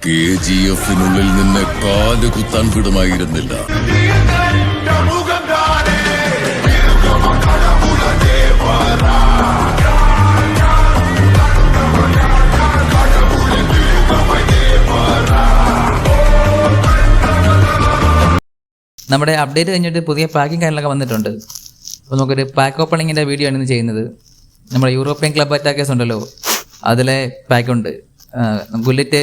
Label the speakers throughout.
Speaker 1: KGF-നുള്ളിൽ നിന്നെ കാല് കുത്താൻ വിടുമായിരുന്നില്ല.
Speaker 2: നമ്മുടെ അപ്ഡേറ്റ് കഴിഞ്ഞിട്ട് പുതിയ പാക്കിങ് കാര്യങ്ങളൊക്കെ വന്നിട്ടുണ്ട്. അപ്പോൾ നമുക്കൊരു പാക്ക് ഓപ്പണിങ്ങിൻ്റെ വീഡിയോ ആണ് ഇന്ന് ചെയ്യുന്നത്. നമ്മുടെ യൂറോപ്യൻ ക്ലബ് അറ്റാക്കേഴ്സ് ഉണ്ടല്ലോ, അതിലെ പാക്കുണ്ട്. ഗുല്ലിറ്റ്,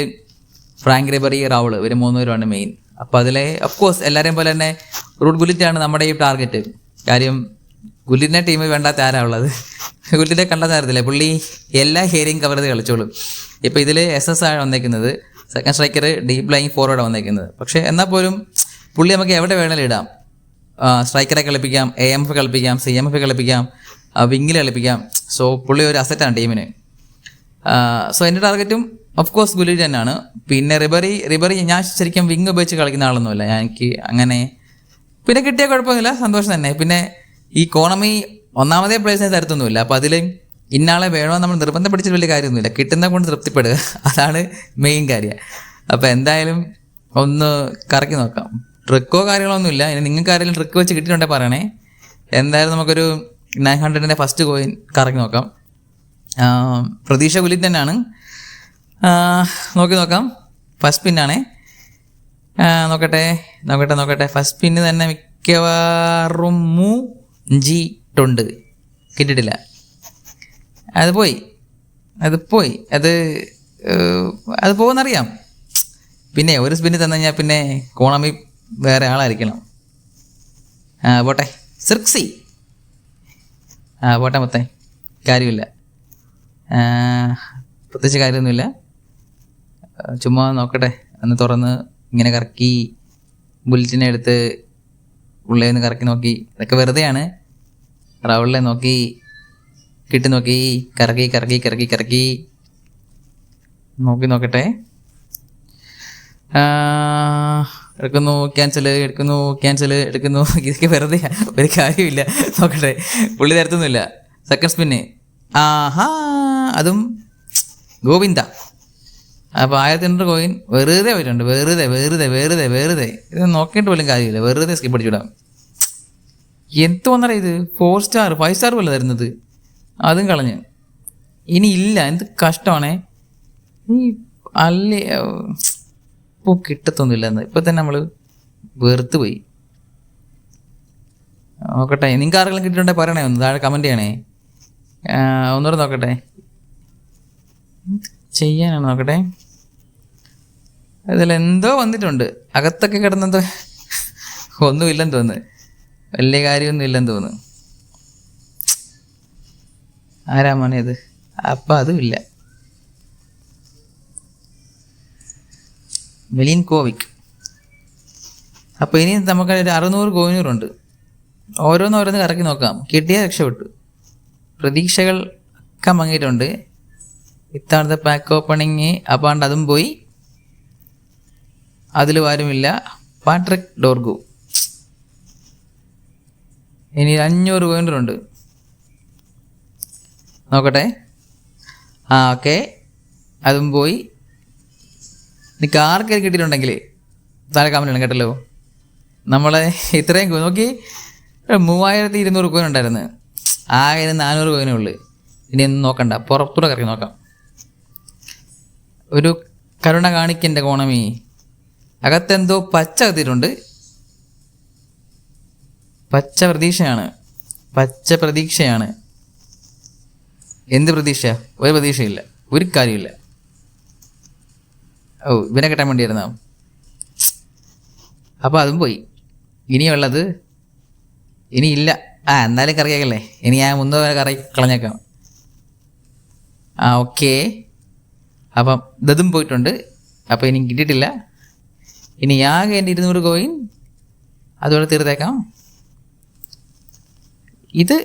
Speaker 2: ഫ്രാങ്ക് റിബറി, റൗള്, ഇവർ 3 പേരുമാണ് മെയിൻ. അപ്പോൾ അതിലെ അഫ്കോഴ്സ് എല്ലാവരെയും പോലെ തന്നെ റൂട്ട് ഗുല്ലിറ്റാണ് നമ്മുടെ ഈ ടാർഗറ്റ്. കാര്യം ഗുല്ലിറ്റിനെ ടീമിൽ വേണ്ടാത്ത ആരാ ഉള്ളത്? ഗുല്ലിറ്റിനെ കണ്ടാൽ തരത്തില്ലേ, പുള്ളി എല്ലാ ഏരിയയും കവർ ചെയ്ത് കളിച്ചോളും. ഇപ്പോൾ ഇതിൽ SS ആണ് വന്നേക്കുന്നത്, സെക്കൻഡ് സ്ട്രൈക്കർ, ഡീപ് ലൈൻ ഫോർവേഡാണ് വന്നേക്കുന്നത്. പക്ഷേ എന്നാൽ പോലും പുള്ളി നമുക്ക് എവിടെ വേണമെങ്കിലും ഇടാം. സ്ട്രൈക്കറെ കളിപ്പിക്കാം, AMF കളിപ്പിക്കാം, CMF കളിപ്പിക്കാം, വിങ്ങിൽ കളിപ്പിക്കാം. സോ പുള്ളി ഒരു അസറ്റാണ് ടീമിന്. സോ എൻ്റെ ടാർഗറ്റും ഓഫ് കോഴ്സ് ഗുലിറ്റ് തന്നെയാണ്. പിന്നെ റിബറി ഞാൻ ശരിക്കും വിങ് ഉപയോഗിച്ച് കളിക്കുന്ന ആളൊന്നുമില്ല, എനിക്ക് അങ്ങനെ. പിന്നെ കിട്ടിയ കുഴപ്പമൊന്നുമില്ല, സന്തോഷം തന്നെ. പിന്നെ ഈ കോണമി ഒന്നാമതേ പ്ലേസിനെ തരത്തൊന്നുമില്ല. അപ്പോൾ അതിൽ ഇന്നാളെ വേണമെന്ന് നമ്മൾ നിർബന്ധം പിടിച്ചിട്ട് വലിയ കാര്യമൊന്നുമില്ല, കിട്ടുന്ന കൊണ്ട് തൃപ്തിപ്പെടുക, അതാണ് മെയിൻ കാര്യം. അപ്പോൾ എന്തായാലും ഒന്ന് കറക്കി നോക്കാം. ട്രിക്കോ കാര്യങ്ങളൊന്നുമില്ല. ഇനി നിങ്ങൾക്ക് ആരെങ്കിലും ട്രിക്ക് വെച്ച് കിട്ടിയിട്ടുണ്ടെങ്കിൽ പറയണേ. എന്തായാലും നമുക്കൊരു 900ൻ്റെ ഫസ്റ്റ് കോയിൻ കറക്കി നോക്കാം. പ്രതീക്ഷ ഗുലിറ്റ് തന്നെയാണ്. നോക്കാം. ഫസ്റ്റ് പിന്നാണേ. നോക്കട്ടെ. ഫസ്റ്റ് പിന്ന് തന്നെ മിക്കവാറും മൂഞ്ചിട്ടുണ്ട്, കിട്ടിയിട്ടില്ല. അത് പോയി അത് പോകുന്നറിയാം. പിന്നെ ഒരു സ്പിന്ന് തന്നു കഴിഞ്ഞാൽ പിന്നെ കോണമി വേറെ ആളായിരിക്കണം. പോട്ടെ, സിർക്സി പോട്ടെ, മൊത്തം കാര്യമില്ല, പ്രത്യേകിച്ച് കാര്യമൊന്നുമില്ല. ചുമ്മാ നോക്കട്ടെ, ഒന്ന് തുറന്ന് ഇങ്ങനെ കറക്കി ബുള്ളറ്റിനെ എടുത്ത് ഉള്ളിൽ നിന്ന് കറക്കി നോക്കി. ഇതൊക്കെ വെറുതെയാണ്. റൗളിലെ നോക്കി കിട്ടി നോക്കി, കറക്കി നോക്കട്ടെ. എടുക്കുന്നു, ക്യാൻസൽ, ഇതൊക്കെ വെറുതെ, ഒരു കാര്യമില്ല. നോക്കട്ടെ, പുള്ളി തരത്തൊന്നുമില്ല. സെക്കൻഡ് സ്പിന്ന്, അതും ഗോവിന്ദ. അപ്പോൾ 1800 കോയിൻ വെറുതെ പോയിട്ടുണ്ട്. വെറുതെ ഇത് നോക്കിയിട്ട് പോലും കാര്യമില്ല, വെറുതെ സ്കിപ്പ് അടിച്ചിടാം. എന്ത് വന്നറിയാം ഇത്? 4 സ്റ്റാർ 5 സ്റ്റാർ പോലെ തരുന്നത്, അതും കളഞ്ഞ്. ഇനി ഇല്ല, എന്ത് കഷ്ടമാണേ. ഈ അല്ലേ ഇപ്പോൾ കിട്ടത്തൊന്നുമില്ല എന്ന് ഇപ്പം തന്നെ നമ്മൾ വെറുത്ത് പോയി. നോക്കട്ടെ, നിങ്ങൾക്ക് ആരെങ്കിലും കിട്ടിയിട്ടുണ്ടെങ്കിൽ പറയണേ, ഒന്ന് താഴെ കമൻറ്റ് ചെയ്യണേ. ഒന്നുകൂടെ നോക്കട്ടെ, ചെയ്യാനാണ്. നോക്കട്ടെ, ഇതിലെന്തോ വന്നിട്ടുണ്ട്. അകത്തൊക്കെ കിടന്നെന്തോ ഒന്നുമില്ലെന്ന് തോന്നുന്നു, വലിയ കാര്യമൊന്നും ഇല്ലെന്ന് തോന്നുന്നു. ആരാ മോനെ ഇത്? അപ്പം അതും ഇല്ല. മെലിൻകോവിക്. അപ്പോൾ ഇനി നമുക്ക് ഒരു 600 കോയിനൂറുണ്ട്. ഓരോന്ന് കറക്കി നോക്കാം. കിട്ടിയ രക്ഷപ്പെട്ടു. പ്രതീക്ഷകൾ ഒക്കെ മങ്ങിയിട്ടുണ്ട്. ഇത്തവണത്തെ പാക്ക് ഓപ്പണിങ് അപ്പാണ്ട് അതും പോയി. അതിൽ ആരുമില്ല. Patrick Dorgu. ഇനി 500 കോയിനൂറുണ്ട്. നോക്കട്ടെ. ഓക്കെ, അതും പോയി. എനിക്ക് ആർക്കെങ്കിലും കിട്ടിയിട്ടുണ്ടെങ്കിൽ താഴെ കമന്റ് ചെയ്യണം കേട്ടല്ലോ. നമ്മളെ ഇത്രയും നോക്കി 3200 കോയിൻ ഉണ്ടായിരുന്നു, ആകെ 400 കോയിനേ ഉള്ളു. ഇനി ഒന്നും നോക്കണ്ട, പുറത്തൂടെ കറക്കി നോക്കാം. ഒരു കരുണ കാണിക്കൻ്റെ കോണമി. അകത്തെന്തോ പച്ച കത്തിയിട്ടുണ്ട്. പച്ച പ്രതീക്ഷയാണ്. എന്ത് പ്രതീക്ഷ? ഒരു പ്രതീക്ഷയില്ല, ഒരു കാര്യമില്ല. ഇവനെ കിട്ടാൻ വേണ്ടിയിരുന്നോ? അപ്പോൾ അതും പോയി. ഇനിയുള്ളത് ഇനിയില്ല. എന്നാലും കറിയാക്കല്ലേ, ഇനി ഞാൻ 3 കറി കളഞ്ഞേക്കാം. ഓക്കെ, അപ്പം ഇതും പോയിട്ടുണ്ട്. അപ്പോൾ ഇനി കിട്ടിയിട്ടില്ല. ഇനി ആകെ എൻ്റെ 200 കോയിൻ അതുപോലെ തീർത്തേക്കാം. ഇത്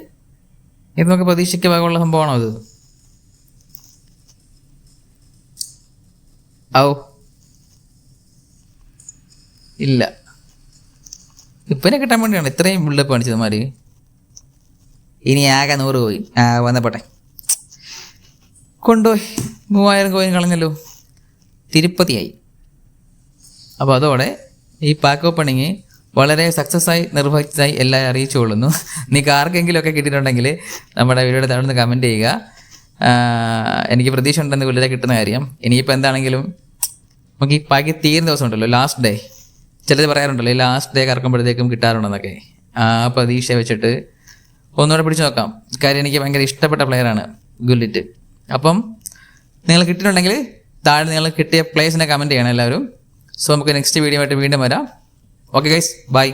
Speaker 2: നമുക്ക് പ്രതീക്ഷയ്ക്ക് ഭാഗമുള്ള സംഭവമാണോ ഇത്? ഇല്ല, ഇപ്പനെ കിട്ടാൻ വേണ്ടിയാണ് ഇത്രയും ബിൽഡപ്പ് കാണിച്ചത് മാതിരി. ഇനി ആകെ 100 കോയിൻ വന്നപ്പോട്ടെ, കൊണ്ടുപോയി 3000 കോയിൻ കളഞ്ഞല്ലോ. തിരുപ്പതിയായി. അപ്പോൾ അതോടെ ഈ പാക്ക് ഓപ്പണിങ് വളരെ സക്സസ് ആയി നിർവഹിച്ചതായി എല്ലാവരും അറിയിച്ചുകൊള്ളുന്നു. നിങ്ങൾക്ക് ആർക്കെങ്കിലും ഒക്കെ കിട്ടിയിട്ടുണ്ടെങ്കിൽ നമ്മുടെ വീഡിയോയുടെ താഴെ കമൻറ്റ് ചെയ്യുക. എനിക്ക് പ്രതീക്ഷ ഉണ്ടെന്ന് വലിയ കിട്ടുന്ന കാര്യം. ഇനിയിപ്പോൾ എന്താണെങ്കിലും നമുക്ക് ഈ പാക്ക് തീരുന്ന ദിവസം ഉണ്ടല്ലോ, ലാസ്റ്റ് ഡേ, ചിലത് പറയാറുണ്ടല്ലോ ഈ ലാസ്റ്റ് ഡേ കറക്കുമ്പോഴത്തേക്കും കിട്ടാറുണ്ടെന്നൊക്കെ. ആ പ്രതീക്ഷ വെച്ചിട്ട് ഒന്നുകൂടെ പിടിച്ച് നോക്കാം. കാര്യം എനിക്ക് ഭയങ്കര ഇഷ്ടപ്പെട്ട പ്ലെയറാണ് ഗുലിറ്റ്. അപ്പം നിങ്ങൾ കിട്ടിയിട്ടുണ്ടെങ്കിൽ താഴെ നിങ്ങൾ കിട്ടിയ പ്ലേസിനെ കമൻറ്റ് ചെയ്യണം എല്ലാവരും. സോ നമുക്ക് നെക്സ്റ്റ് വീഡിയോ ആയിട്ട് വീണ്ടും വരാം. Okay guys, by.